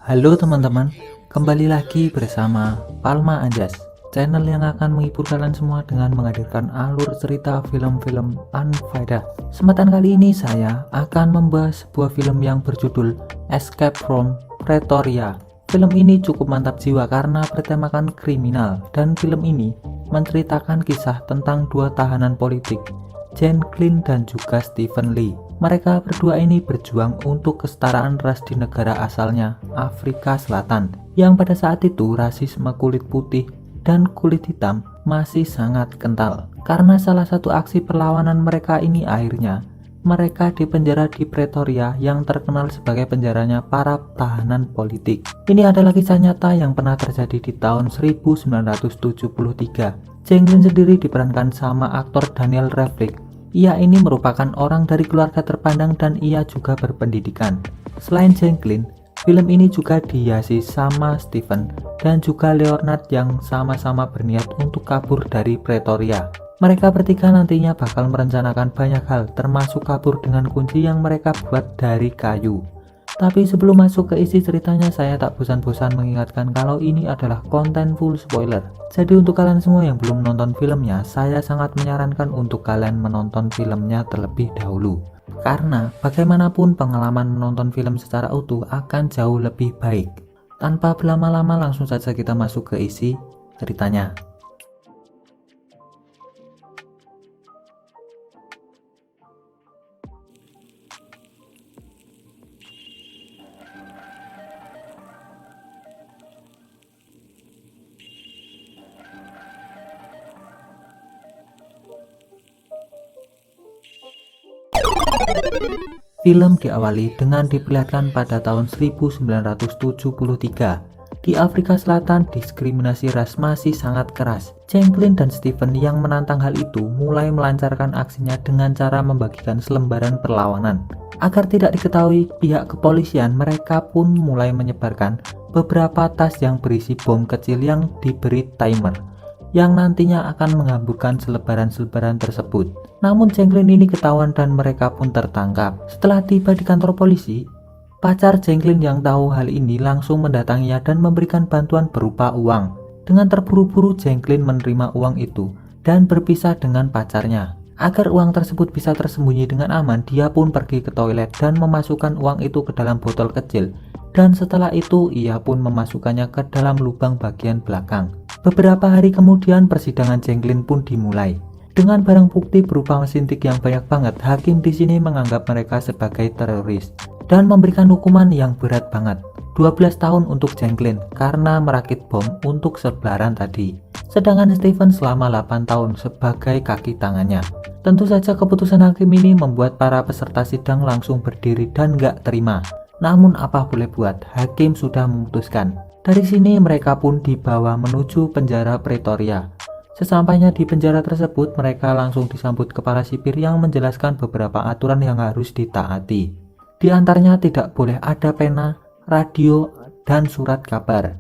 Halo teman-teman, kembali lagi bersama Palma Anjas, channel yang akan menghibur kalian semua dengan menghadirkan alur cerita film-film unfaedah. Kesempatan kali ini saya akan membahas sebuah film yang berjudul Escape from Pretoria. Film ini cukup mantap jiwa karena bertemakan kriminal, dan film ini menceritakan kisah tentang dua tahanan politik, Jane Glynn dan juga Stephen Lee. Mereka berdua ini berjuang untuk kesetaraan ras di negara asalnya, Afrika Selatan, yang pada saat itu rasisme kulit putih dan kulit hitam masih sangat kental. Karena salah satu aksi perlawanan mereka ini akhirnya mereka dipenjara di Pretoria yang terkenal sebagai penjaranya para tahanan politik. Ini adalah kisah nyata yang pernah terjadi di tahun 1973. Jane Glynn sendiri diperankan sama aktor Daniel Radcliffe. Ia ini merupakan orang dari keluarga terpandang dan ia juga berpendidikan. Selain Jane Glynn, film ini juga dihiasi sama Stephen dan juga Leonard yang sama-sama berniat untuk kabur dari Pretoria. Mereka bertiga nantinya bakal merencanakan banyak hal, termasuk kabur dengan kunci yang mereka buat dari kayu. Tapi sebelum masuk ke isi ceritanya, saya tak bosan-bosan mengingatkan kalau ini adalah konten full spoiler. Jadi untuk kalian semua yang belum nonton filmnya, saya sangat menyarankan untuk kalian menonton filmnya terlebih dahulu. Karena bagaimanapun pengalaman menonton film secara utuh akan jauh lebih baik. Tanpa berlama-lama langsung saja kita masuk ke isi ceritanya. Film diawali dengan diperlihatkan pada tahun 1973. Di Afrika Selatan, diskriminasi ras masih sangat keras. Jane Glynn dan Stephen yang menantang hal itu mulai melancarkan aksinya dengan cara membagikan selembaran perlawanan. Agar tidak diketahui pihak kepolisian, mereka pun mulai menyebarkan beberapa tas yang berisi bom kecil yang diberi timer, yang nantinya akan menghamburkan selebaran-selebaran tersebut. Namun Jane Glynn ini ketahuan dan mereka pun tertangkap. Setelah tiba di kantor polisi, pacar Jane Glynn yang tahu hal ini langsung mendatanginya dan memberikan bantuan berupa uang. Dengan terburu-buru Jane Glynn menerima uang itu dan berpisah dengan pacarnya. Agar uang tersebut bisa tersembunyi dengan aman, dia pun pergi ke toilet dan memasukkan uang itu ke dalam botol kecil. Dan setelah itu ia pun memasukkannya ke dalam lubang bagian belakang. Beberapa hari kemudian persidangan Jane Glynn pun dimulai. Dengan barang bukti berupa mesin tik yang banyak banget, hakim di sini menganggap mereka sebagai teroris dan memberikan hukuman yang berat banget, 12 tahun untuk Jane Glynn karena merakit bom untuk selebaran tadi. Sedangkan Stephen selama 8 tahun sebagai kaki tangannya. Tentu saja keputusan hakim ini membuat para peserta sidang langsung berdiri dan gak terima. Namun apa boleh buat, hakim sudah memutuskan. Dari sini mereka pun dibawa menuju penjara Pretoria. Sesampainya di penjara tersebut, mereka langsung disambut kepala sipir yang menjelaskan beberapa aturan yang harus ditaati. Di antaranya tidak boleh ada pena, radio, dan surat kabar.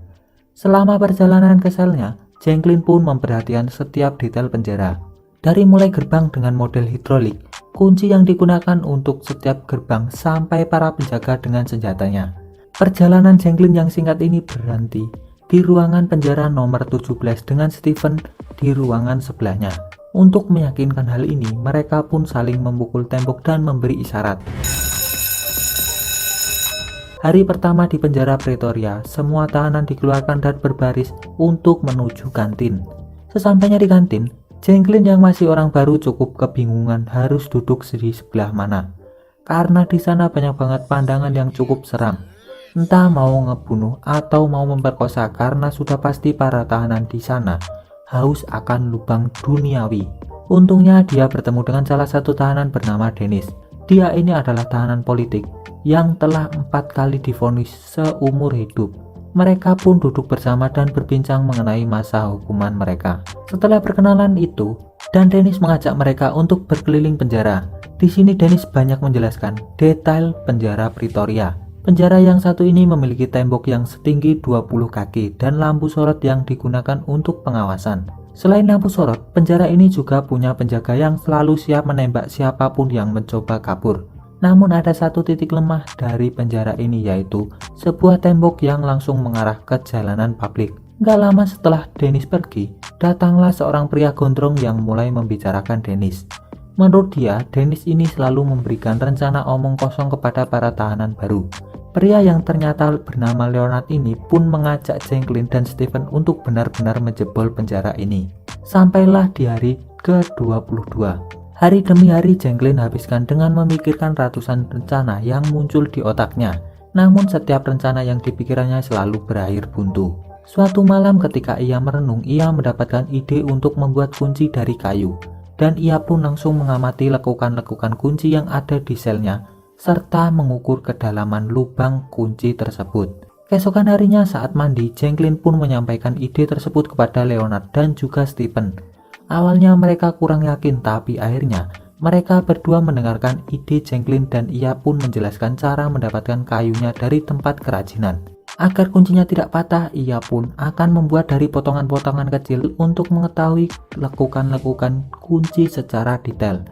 Selama perjalanan ke selnya, Jane Glynn pun memperhatikan setiap detail penjara. Dari mulai gerbang dengan model hidrolik, kunci yang digunakan untuk setiap gerbang, sampai para penjaga dengan senjatanya. Perjalanan Jane Glynn yang singkat ini berhenti di ruangan penjara nomor 17 dengan Stephen di ruangan sebelahnya. Untuk meyakinkan hal ini, mereka pun saling memukul tembok dan memberi isyarat. Hari pertama di penjara Pretoria, semua tahanan dikeluarkan dan berbaris untuk menuju kantin. Sesampainya di kantin, Jane Glynn yang masih orang baru cukup kebingungan harus duduk di sebelah mana. Karena di sana banyak banget pandangan yang cukup seram. Entah mau ngebunuh atau mau memperkosa, karena sudah pasti para tahanan di sana haus akan lubang duniawi. Untungnya dia bertemu dengan salah satu tahanan bernama Dennis. Dia ini adalah tahanan politik yang telah 4 kali divonis seumur hidup. Mereka pun duduk bersama dan berbincang mengenai masa hukuman mereka. Setelah perkenalan itu, dan Dennis mengajak mereka untuk berkeliling penjara. Di sini Dennis banyak menjelaskan detail penjara Pretoria. Penjara yang satu ini memiliki tembok yang setinggi 20 kaki dan lampu sorot yang digunakan untuk pengawasan. Selain lampu sorot, penjara ini juga punya penjaga yang selalu siap menembak siapapun yang mencoba kabur. Namun ada satu titik lemah dari penjara ini, yaitu sebuah tembok yang langsung mengarah ke jalanan publik. Gak lama setelah Dennis pergi, datanglah seorang pria gondrong yang mulai membicarakan Dennis. Menurut dia, Dennis ini selalu memberikan rencana omong kosong kepada para tahanan baru. Pria yang ternyata bernama Leonard ini pun mengajak Jacqueline dan Stephen untuk benar-benar menjebol penjara ini. Sampailah di hari ke-22. Hari demi hari Jacqueline habiskan dengan memikirkan ratusan rencana yang muncul di otaknya. Namun setiap rencana yang dipikirannya selalu berakhir buntu. Suatu malam ketika ia merenung, ia mendapatkan ide untuk membuat kunci dari kayu. Dan ia pun langsung mengamati lekukan-lekukan kunci yang ada di selnya, serta mengukur kedalaman lubang kunci tersebut. Keesokan harinya saat mandi, Jacqueline pun menyampaikan ide tersebut kepada Leonard dan juga Stephen. Awalnya mereka kurang yakin, tapi akhirnya mereka berdua mendengarkan ide Jacqueline dan ia pun menjelaskan cara mendapatkan kayunya dari tempat kerajinan. Agar kuncinya tidak patah, ia pun akan membuat dari potongan-potongan kecil untuk mengetahui lekukan-lekukan kunci secara detail.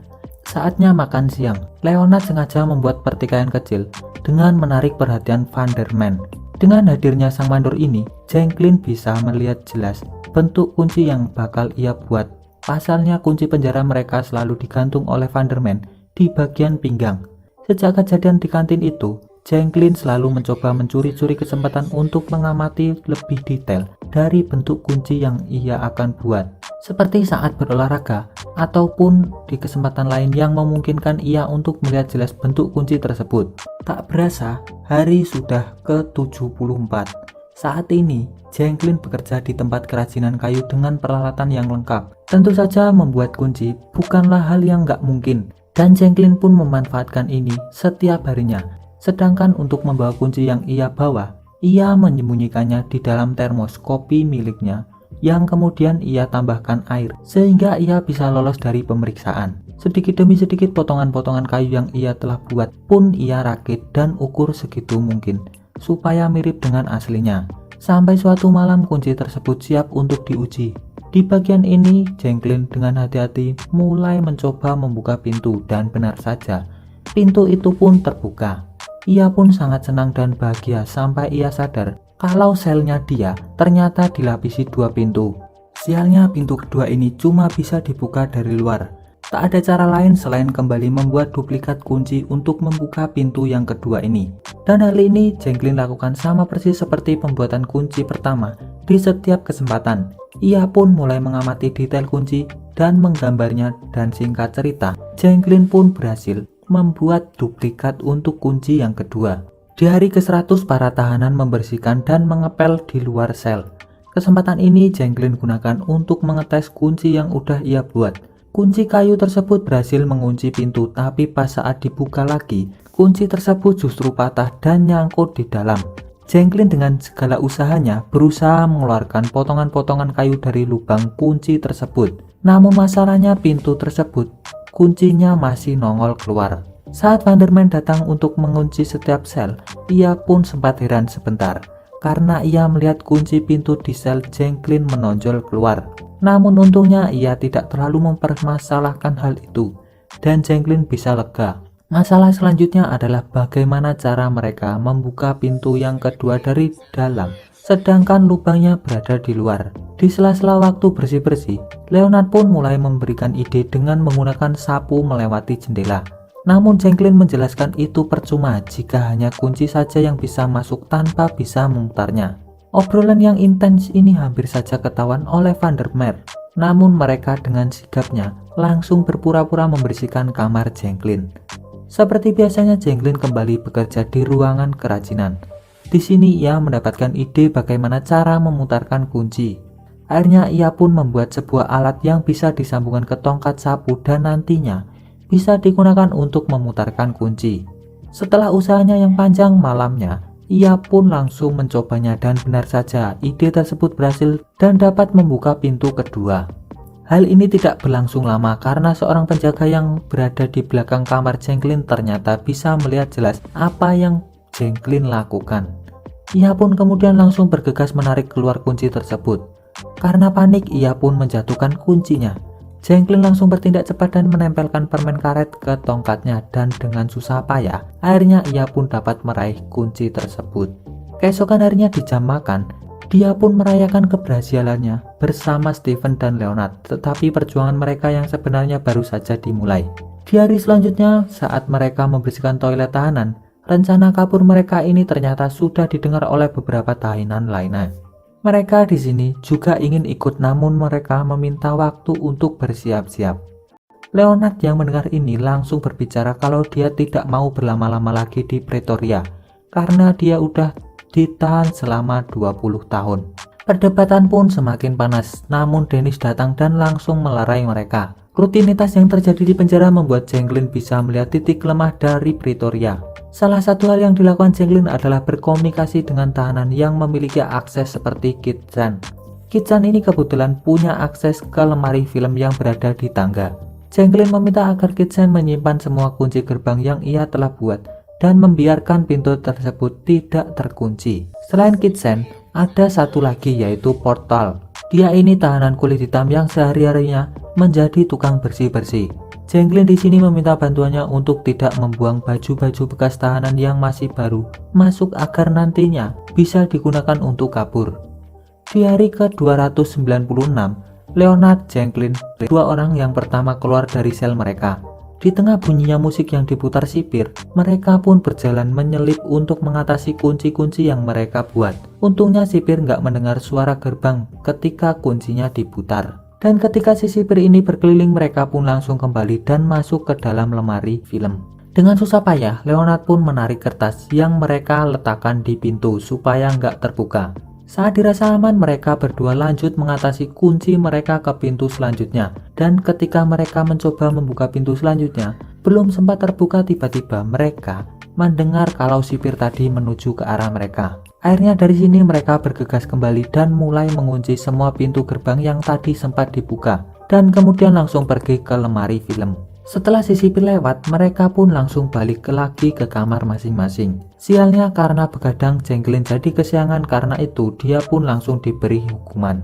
Saatnya makan siang, Leonard sengaja membuat pertikaian kecil dengan menarik perhatian Vanderman. Dengan hadirnya sang mandor ini, Jacqueline bisa melihat jelas bentuk kunci yang bakal ia buat. Pasalnya kunci penjara mereka selalu digantung oleh Vanderman di bagian pinggang. Sejak kejadian di kantin itu, Jacqueline selalu mencoba mencuri-curi kesempatan untuk mengamati lebih detail dari bentuk kunci yang ia akan buat. Seperti saat berolahraga, ataupun di kesempatan lain yang memungkinkan ia untuk melihat jelas bentuk kunci tersebut. Tak berasa, hari sudah ke-74. Saat ini, Jacqueline bekerja di tempat kerajinan kayu dengan peralatan yang lengkap. Tentu saja membuat kunci bukanlah hal yang gak mungkin, dan Jacqueline pun memanfaatkan ini setiap harinya. Sedangkan untuk membawa kunci yang ia bawa, ia menyembunyikannya di dalam termos kopi miliknya, yang kemudian ia tambahkan air, sehingga ia bisa lolos dari pemeriksaan. Sedikit demi sedikit potongan-potongan kayu yang ia telah buat pun ia rakit dan ukur segitu mungkin, supaya mirip dengan aslinya. Sampai suatu malam kunci tersebut siap untuk diuji. Di bagian ini, Jacqueline dengan hati-hati mulai mencoba membuka pintu dan benar saja, pintu itu pun terbuka. Ia pun sangat senang dan bahagia sampai ia sadar kalau selnya dia ternyata dilapisi dua pintu. Sialnya pintu kedua ini cuma bisa dibuka dari luar. Tak ada cara lain selain kembali membuat duplikat kunci untuk membuka pintu yang kedua ini. Dan hal ini Jacqueline lakukan sama persis seperti pembuatan kunci pertama di setiap kesempatan. Ia pun mulai mengamati detail kunci dan menggambarnya, dan singkat cerita, Jacqueline pun berhasil membuat duplikat untuk kunci yang kedua. Di hari ke-100 para tahanan membersihkan dan mengepel di luar sel. Kesempatan ini Jacqueline gunakan untuk mengetes kunci yang udah ia buat. Kunci kayu tersebut berhasil mengunci pintu, tapi pas saat dibuka lagi, kunci tersebut justru patah dan nyangkut di dalam. Jacqueline dengan segala usahanya berusaha mengeluarkan potongan-potongan kayu dari lubang kunci tersebut. Namun masalahnya pintu tersebut, kuncinya masih nongol keluar. Saat Vanderman datang untuk mengunci setiap sel, ia pun sempat heran sebentar, karena ia melihat kunci pintu di sel Jacqueline menonjol keluar. Namun untungnya ia tidak terlalu mempermasalahkan hal itu, dan Jacqueline bisa lega. Masalah selanjutnya adalah bagaimana cara mereka membuka pintu yang kedua dari dalam, sedangkan lubangnya berada di luar. Di sela-sela waktu bersih-bersih, Leonard pun mulai memberikan ide dengan menggunakan sapu melewati jendela. Namun Jacqueline menjelaskan itu percuma jika hanya kunci saja yang bisa masuk tanpa bisa memutarnya. Obrolan yang intens ini hampir saja ketahuan oleh Vandermeer. Namun mereka dengan sigapnya langsung berpura-pura membersihkan kamar Jacqueline. Seperti biasanya Jacqueline kembali bekerja di ruangan kerajinan. Di sini ia mendapatkan ide bagaimana cara memutarkan kunci. Akhirnya ia pun membuat sebuah alat yang bisa disambungkan ke tongkat sapu dan nantinya bisa digunakan untuk memutarkan kunci. Setelah usahanya yang panjang, malamnya ia pun langsung mencobanya dan benar saja ide tersebut berhasil dan dapat membuka pintu kedua. Hal ini tidak berlangsung lama karena seorang penjaga yang berada di belakang kamar Jacqueline ternyata bisa melihat jelas apa yang Jacqueline lakukan. Ia pun kemudian langsung bergegas menarik keluar kunci tersebut. Karena panik ia pun menjatuhkan kuncinya. Jacqueline langsung bertindak cepat dan menempelkan permen karet ke tongkatnya, dan dengan susah payah, akhirnya ia pun dapat meraih kunci tersebut. Keesokan harinya di jam makan, dia pun merayakan keberhasilannya bersama Steven dan Leonard, tetapi perjuangan mereka yang sebenarnya baru saja dimulai. Di hari selanjutnya, saat mereka membersihkan toilet tahanan, rencana kabur mereka ini ternyata sudah didengar oleh beberapa tahanan lainnya. Mereka di sini juga ingin ikut, namun mereka meminta waktu untuk bersiap-siap. Leonard yang mendengar ini langsung berbicara kalau dia tidak mau berlama-lama lagi di Pretoria karena dia udah ditahan selama 20 tahun. Perdebatan pun semakin panas, namun Dennis datang dan langsung melerai mereka. Rutinitas yang terjadi di penjara membuat Jacqueline bisa melihat titik lemah dari Pretoria. Salah satu hal yang dilakukan Jacqueline adalah berkomunikasi dengan tahanan yang memiliki akses seperti Kit Chan. Kit Chan ini kebetulan punya akses ke lemari film yang berada di tangga. Jacqueline meminta agar Kit Chan menyimpan semua kunci gerbang yang ia telah buat dan membiarkan pintu tersebut tidak terkunci. Selain Kit Chan, ada satu lagi yaitu Portal. Dia ini tahanan kulit hitam yang sehari-harinya menjadi tukang bersih-bersih. Jacqueline di sini meminta bantuannya untuk tidak membuang baju-baju bekas tahanan yang masih baru masuk agar nantinya bisa digunakan untuk kabur. Di hari ke-296, Leonard, Jacqueline, dua orang yang pertama keluar dari sel mereka. Di tengah bunyinya musik yang diputar sipir, mereka pun berjalan menyelip untuk mengatasi kunci-kunci yang mereka buat. Untungnya sipir nggak mendengar suara gerbang ketika kuncinya diputar. Dan ketika si sipir ini berkeliling, mereka pun langsung kembali dan masuk ke dalam lemari film. Dengan susah payah, Leonard pun menarik kertas yang mereka letakkan di pintu supaya nggak terbuka. Saat dirasa aman, mereka berdua lanjut mengatasi kunci mereka ke pintu selanjutnya. Dan ketika mereka mencoba membuka pintu selanjutnya, belum sempat terbuka tiba-tiba mereka mendengar kalau sipir tadi menuju ke arah mereka. Akhirnya dari sini mereka bergegas kembali dan mulai mengunci semua pintu gerbang yang tadi sempat dibuka, dan kemudian langsung pergi ke lemari film. Setelah si sipir lewat, mereka pun langsung balik lagi ke kamar masing-masing. Sialnya karena begadang, Jacqueline jadi kesiangan, karena itu dia pun langsung diberi hukuman.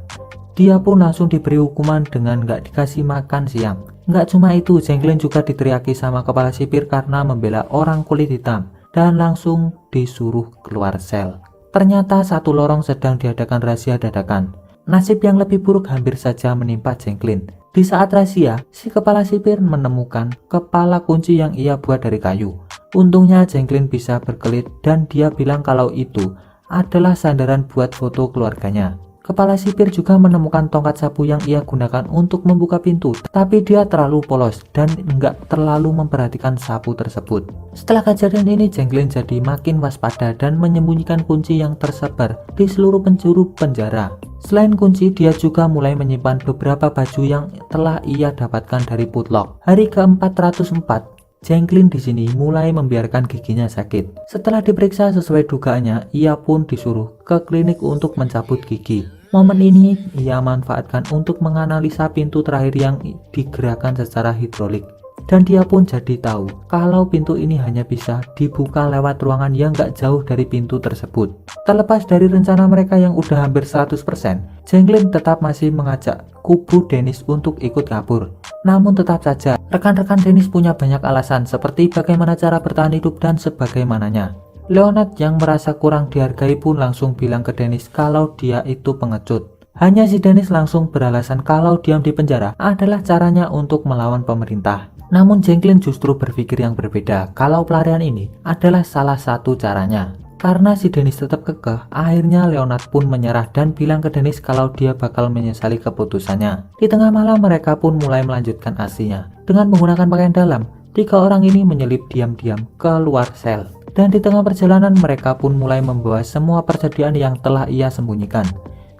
Dengan gak dikasih makan siang. Gak cuma itu, Jacqueline juga diteriaki sama kepala sipir karena membela orang kulit hitam dan langsung disuruh keluar sel. Ternyata satu lorong sedang diadakan razia dadakan. Nasib yang lebih buruk hampir saja menimpa Jacqueline. Di saat razia, si kepala sipir menemukan kepala kunci yang ia buat dari kayu. Untungnya Jacqueline bisa berkelit dan dia bilang kalau itu adalah sandaran buat foto keluarganya. Kepala sipir juga menemukan tongkat sapu yang ia gunakan untuk membuka pintu, tapi dia terlalu polos dan nggak terlalu memperhatikan sapu tersebut. Setelah kejadian ini, Jacqueline jadi makin waspada dan menyembunyikan kunci yang tersebar di seluruh penjuru penjara. Selain kunci, dia juga mulai menyimpan beberapa baju yang telah ia dapatkan dari Putlock. Hari ke-404, Jacqueline di sini mulai membiarkan giginya sakit. Setelah diperiksa sesuai dugaannya, ia pun disuruh ke klinik untuk mencabut gigi. Momen ini ia manfaatkan untuk menganalisa pintu terakhir yang digerakkan secara hidrolik. Dan dia pun jadi tahu kalau pintu ini hanya bisa dibuka lewat ruangan yang gak jauh dari pintu tersebut. Terlepas dari rencana mereka yang udah hampir 100%, Jacqueline tetap masih mengajak kubu Dennis untuk ikut kabur. Namun tetap saja, rekan-rekan Dennis punya banyak alasan seperti bagaimana cara bertahan hidup dan sebagaimananya. Leonard yang merasa kurang dihargai pun langsung bilang ke Dennis kalau dia itu pengecut. Hanya si Dennis langsung beralasan kalau diam di penjara adalah caranya untuk melawan pemerintah. Namun Jacqueline justru berpikir yang berbeda, kalau pelarian ini adalah salah satu caranya. Karena si Dennis tetap kekeh, akhirnya Leonard pun menyerah dan bilang ke Dennis kalau dia bakal menyesali keputusannya. Di tengah malam mereka pun mulai melanjutkan aksinya. Dengan menggunakan pakaian dalam, 3 orang ini menyelip diam-diam keluar sel. Dan di tengah perjalanan mereka pun mulai membawa semua persediaan yang telah ia sembunyikan.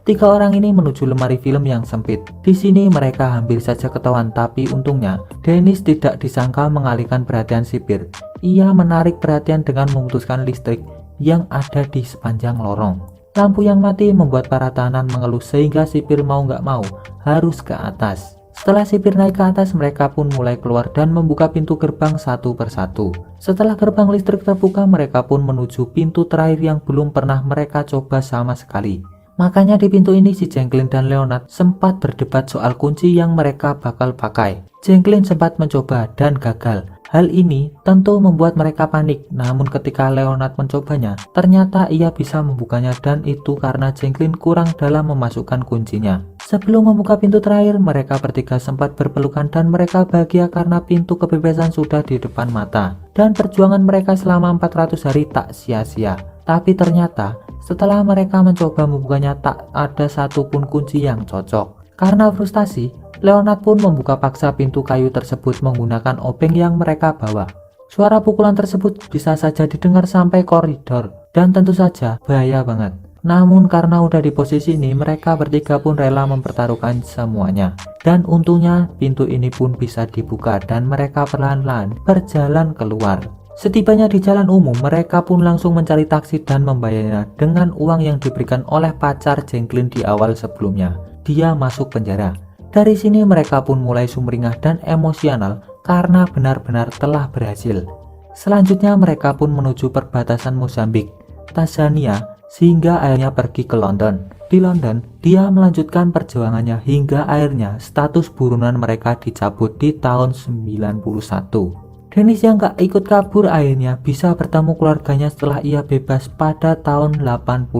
3 orang ini menuju lemari film yang sempit. Di sini mereka hampir saja ketahuan, tapi untungnya Dennis tidak disangka mengalihkan perhatian sipir. Ia menarik perhatian dengan memutuskan listrik yang ada di sepanjang lorong. Lampu yang mati membuat para tahanan mengeluh sehingga sipir mau nggak mau harus ke atas. Setelah sipir naik ke atas, mereka pun mulai keluar dan membuka pintu gerbang satu persatu. Setelah gerbang listrik terbuka, mereka pun menuju pintu terakhir yang belum pernah mereka coba sama sekali. Makanya di pintu ini si Jacqueline dan Leonard sempat berdebat soal kunci yang mereka bakal pakai. Jacqueline sempat mencoba dan gagal. Hal ini tentu membuat mereka panik, namun ketika Leonard mencobanya, ternyata ia bisa membukanya dan itu karena Jacqueline kurang dalam memasukkan kuncinya. Sebelum membuka pintu terakhir, mereka bertiga sempat berpelukan dan mereka bahagia karena pintu kebebasan sudah di depan mata. Dan perjuangan mereka selama 400 hari tak sia-sia. Tapi ternyata setelah mereka mencoba membukanya tak ada satupun kunci yang cocok. Karena frustasi, Leonard pun membuka paksa pintu kayu tersebut menggunakan obeng yang mereka bawa. Suara pukulan tersebut bisa saja didengar sampai koridor dan tentu saja bahaya banget. Namun karena udah di posisi ini, mereka bertiga pun rela mempertaruhkan semuanya. Dan untungnya pintu ini pun bisa dibuka dan mereka perlahan-lahan berjalan keluar. Setibanya di jalan umum, mereka pun langsung mencari taksi dan membayarnya dengan uang yang diberikan oleh pacar Jacqueline di awal sebelumnya. Dia masuk penjara. Dari sini mereka pun mulai sumringah dan emosional karena benar-benar telah berhasil. Selanjutnya mereka pun menuju perbatasan Mozambik, Tanzania, sehingga akhirnya pergi ke London. Di London, dia melanjutkan perjuangannya hingga akhirnya status buronan mereka dicabut di tahun 91. Dennis yang gak ikut kabur akhirnya bisa bertemu keluarganya setelah ia bebas pada tahun 85.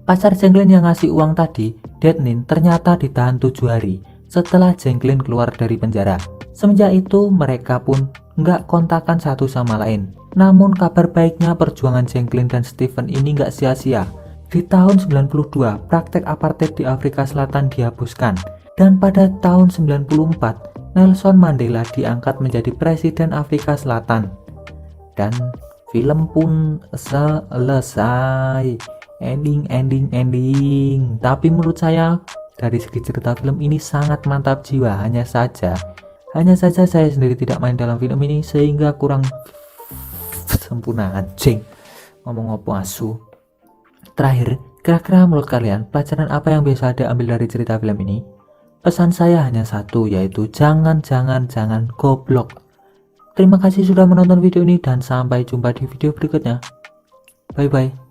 Pacar Jacqueline yang ngasih uang tadi, Deadnin, ternyata ditahan 7 hari setelah Jacqueline keluar dari penjara. Semenjak itu mereka pun nggak kontakan satu sama lain. Namun kabar baiknya perjuangan Jacqueline dan Stephen ini nggak sia-sia. Di tahun 92, praktek apartheid di Afrika Selatan dihapuskan. Dan pada tahun 94, Nelson Mandela diangkat menjadi Presiden Afrika Selatan. Dan film pun selesai. Ending. Tapi menurut saya dari segi cerita film ini sangat mantap jiwa. Hanya saja saya sendiri tidak main dalam film ini sehingga kurang sempurna. Anjing ngomong apa asu. Terakhir, kira-kira menurut kalian pelajaran apa yang bisa diambil dari cerita film ini? Pesan saya hanya satu, yaitu jangan goblok. Terima kasih sudah menonton video ini dan sampai jumpa di video berikutnya. Bye bye.